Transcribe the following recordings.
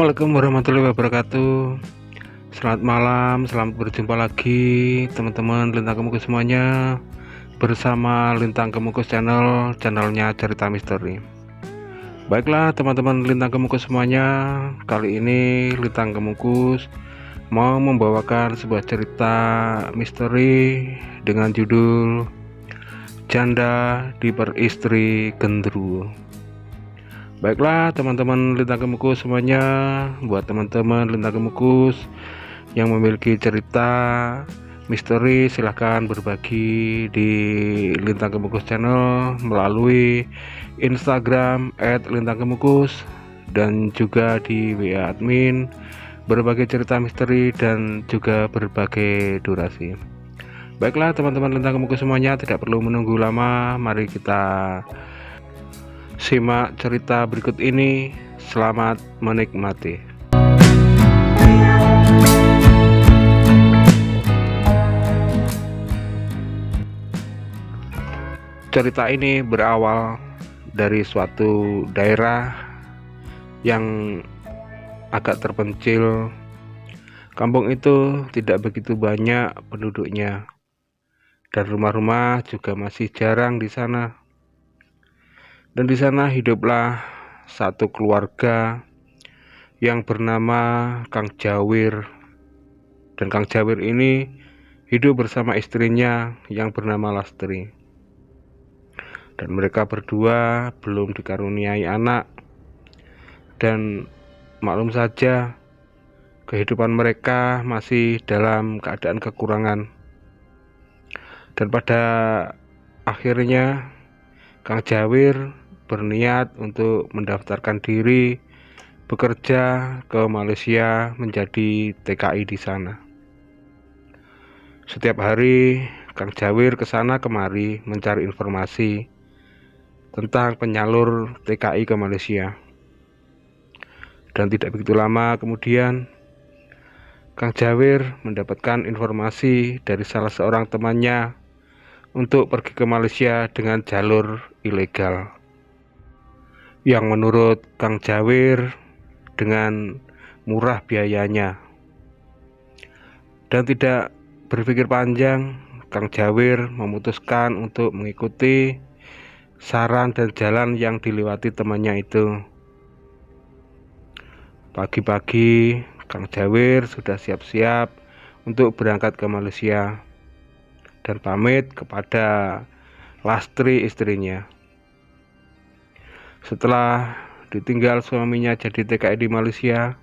Assalamualaikum warahmatullahi wabarakatuh. Selamat malam, selamat berjumpa lagi teman-teman Lintang Kemukus semuanya, bersama Lintang Kemukus channelnya Cerita Misteri. Baiklah teman-teman Lintang Kemukus semuanya, kali ini Lintang Kemukus mau membawakan sebuah cerita misteri dengan judul Janda Diperistri Gendruwo. Baiklah teman-teman Lintang Kemukus semuanya, buat teman-teman Lintang Kemukus yang memiliki cerita misteri, silahkan berbagi di Lintang Kemukus channel melalui Instagram @lintangkemukus dan juga di WA admin, berbagai cerita misteri dan juga berbagai durasi. Baiklah teman-teman Lintang Kemukus semuanya, tidak perlu menunggu lama, mari kita simak cerita berikut ini. Selamat menikmati. Cerita ini berawal dari suatu daerah yang agak terpencil. Kampung itu tidak begitu banyak penduduknya, dan rumah-rumah juga masih jarang di sana. Dan di sana hiduplah satu keluarga yang bernama Kang Jawir. Dan Kang Jawir ini hidup bersama istrinya yang bernama Lastri. Dan mereka berdua belum dikaruniai anak. Dan maklum saja, kehidupan mereka masih dalam keadaan kekurangan. Dan pada akhirnya Kang Jawir berniat untuk mendaftarkan diri bekerja ke Malaysia menjadi TKI di sana. Setiap hari Kang Jawir ke sana kemari mencari informasi tentang penyalur TKI ke Malaysia. Dan tidak begitu lama kemudian Kang Jawir mendapatkan informasi dari salah seorang temannya untuk pergi ke Malaysia dengan jalur ilegal, yang menurut Kang Jawir dengan murah biayanya. Dan tidak berpikir panjang, Kang Jawir memutuskan untuk mengikuti saran dan jalan yang dilewati temannya itu. Pagi-pagi Kang Jawir sudah siap-siap untuk berangkat ke Malaysia dan pamit kepada Lastri, istrinya. Setelah ditinggal suaminya jadi TKI di Malaysia,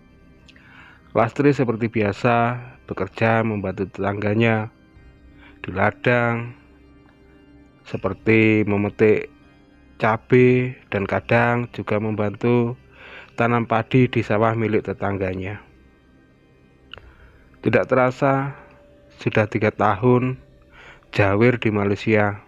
Lastri seperti biasa bekerja membantu tetangganya di ladang, seperti memetik cabai dan kadang juga membantu tanam padi di sawah milik tetangganya. Tidak terasa sudah 3 tahun Jawir di Malaysia,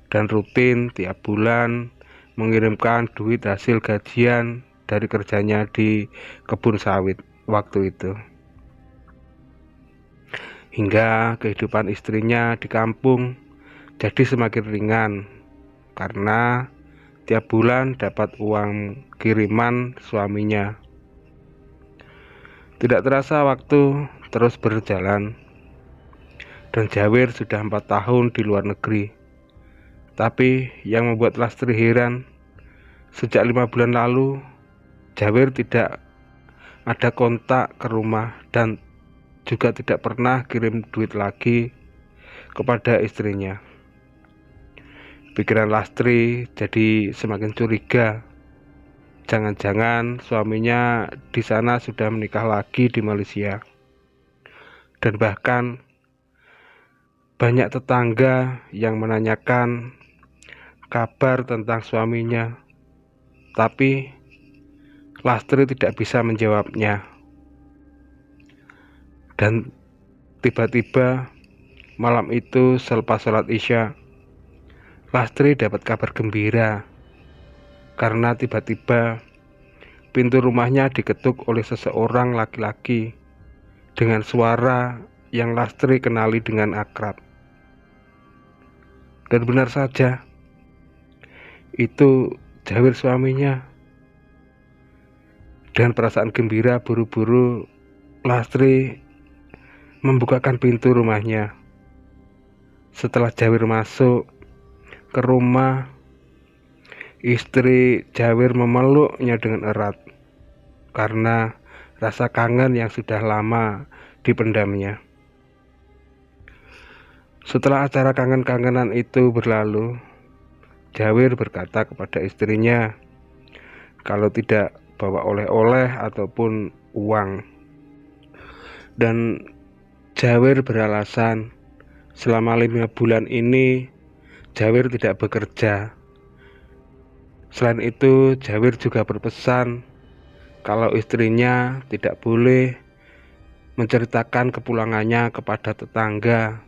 dan rutin tiap bulan mengirimkan duit hasil gajian dari kerjanya di kebun sawit waktu itu. Hingga kehidupan istrinya di kampung jadi semakin ringan karena tiap bulan dapat uang kiriman suaminya. Tidak terasa waktu terus berjalan, dan Jawir sudah 4 tahun di luar negeri. Tapi yang membuat Lastri heran, sejak 5 bulan lalu Jawir tidak ada kontak ke rumah dan juga tidak pernah kirim duit lagi kepada istrinya. Pikiran Lastri jadi semakin curiga. Jangan-jangan suaminya di sana sudah menikah lagi di Malaysia. Dan bahkan banyak tetangga yang menanyakan kabar tentang suaminya, tapi Lastri tidak bisa menjawabnya. Dan tiba-tiba malam itu selepas sholat Isya, Lastri dapat kabar gembira karena tiba-tiba pintu rumahnya diketuk oleh seseorang laki-laki dengan suara yang Lastri kenali dengan akrab. Dan benar saja, itu Jawir suaminya. Dengan perasaan gembira, buru-buru Lastri membukakan pintu rumahnya. Setelah Jawir masuk ke rumah, istri Jawir memeluknya dengan erat karena rasa kangen yang sudah lama dipendamnya. Setelah acara kangen-kangenan itu berlalu, Jawir berkata kepada istrinya kalau tidak bawa oleh-oleh ataupun uang. Dan Jawir beralasan selama 5 bulan ini Jawir tidak bekerja. Selain itu, Jawir juga berpesan kalau istrinya tidak boleh menceritakan kepulangannya kepada tetangga.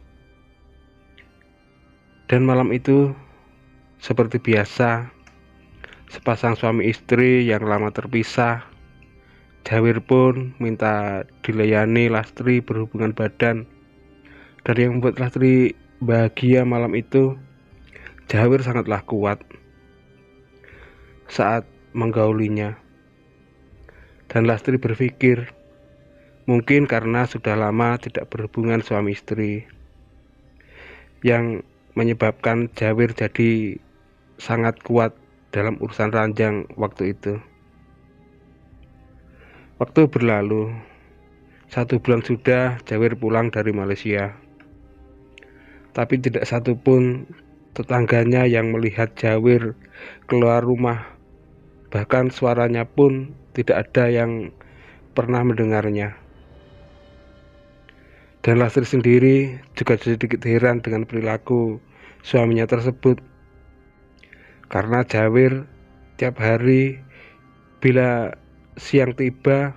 Dan malam itu, seperti biasa, sepasang suami istri yang lama terpisah, Jawir pun minta dilayani Lastri berhubungan badan. Dan yang membuat Lastri bahagia malam itu, Jawir sangatlah kuat saat menggaulinya. Dan Lastri berpikir, mungkin karena sudah lama tidak berhubungan suami istri, yang menyebabkan Jawir jadi sangat kuat dalam urusan ranjang waktu itu. Waktu berlalu, 1 bulan sudah Jawir pulang dari Malaysia. Tapi tidak satu pun tetangganya yang melihat Jawir keluar rumah. Bahkan suaranya pun tidak ada yang pernah mendengarnya. Dan Lastri sendiri juga sedikit heran dengan perilaku suaminya tersebut. Karena Jawir tiap hari bila siang tiba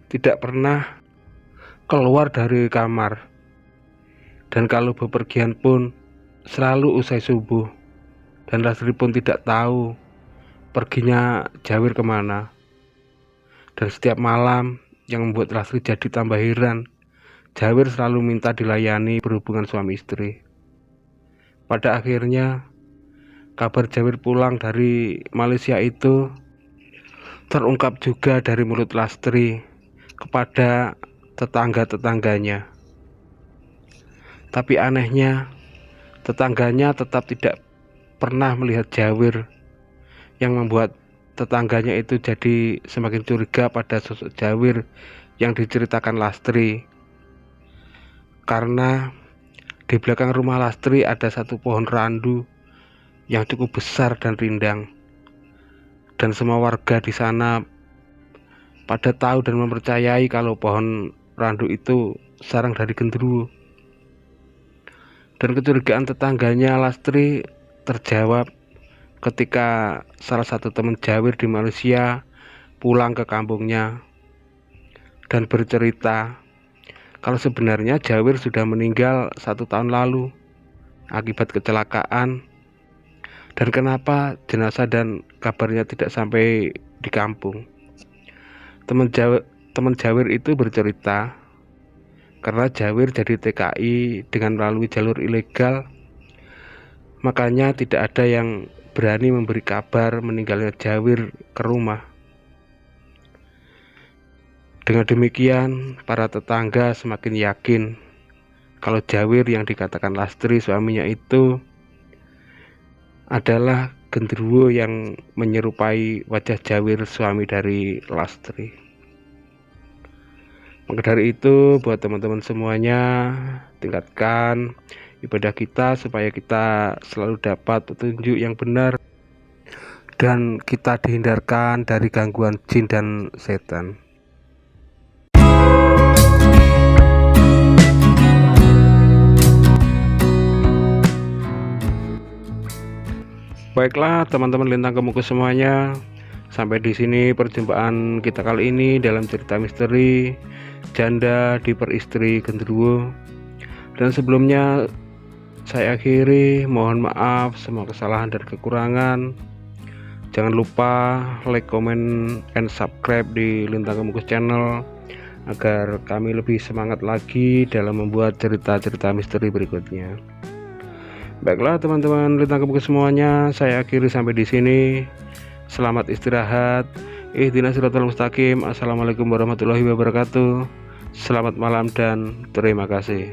tidak pernah keluar dari kamar, dan kalau bepergian pun selalu usai subuh. Dan Lastri pun tidak tahu perginya Jawir kemana. Dan setiap malam yang membuat Lastri jadi tambah heran, Jawir selalu minta dilayani berhubungan suami istri. Pada akhirnya kabar Jawir pulang dari Malaysia itu terungkap juga dari mulut Lastri kepada tetangga-tetangganya. Tapi anehnya, tetangganya tetap tidak pernah melihat Jawir, yang membuat tetangganya itu jadi semakin curiga pada sosok Jawir yang diceritakan Lastri. Karena di belakang rumah Lastri ada satu pohon randu yang cukup besar dan rindang. Dan semua warga di sana pada tahu dan mempercayai kalau pohon randu itu sarang dari genderuwo. Dan kecurigaan tetangganya Lastri terjawab ketika salah satu teman Jawir di Malaysia pulang ke kampungnya dan bercerita kalau sebenarnya Jawir sudah meninggal 1 tahun lalu akibat kecelakaan. Dan kenapa jenazah dan kabarnya tidak sampai di kampung. Teman Jawir itu bercerita karena Jawir jadi TKI dengan melalui jalur ilegal, makanya tidak ada yang berani memberi kabar meninggalnya Jawir ke rumah. Dengan demikian, para tetangga semakin yakin kalau Jawir yang dikatakan Lastri suaminya itu adalah genderuwo yang menyerupai wajah Jawir suami dari Lastri. Maka dari itu, buat teman-teman semuanya, tingkatkan ibadah kita supaya kita selalu dapat petunjuk yang benar dan kita dihindarkan dari gangguan jin dan setan. Baiklah teman-teman Lintang Kemukus semuanya, sampai di sini perjumpaan kita kali ini dalam cerita misteri janda diperistri genderuwo. Dan sebelumnya saya akhiri, mohon maaf semua kesalahan dan kekurangan. Jangan lupa like, comment, and subscribe di Lintang Kemukus channel agar kami lebih semangat lagi dalam membuat cerita-cerita misteri berikutnya. Baiklah teman-teman Lintang Kemukus semuanya, saya akhiri sampai di sini. Selamat istirahat. Ihdinas siratal mustaqim. Assalamualaikum warahmatullahi wabarakatuh. Selamat malam dan terima kasih.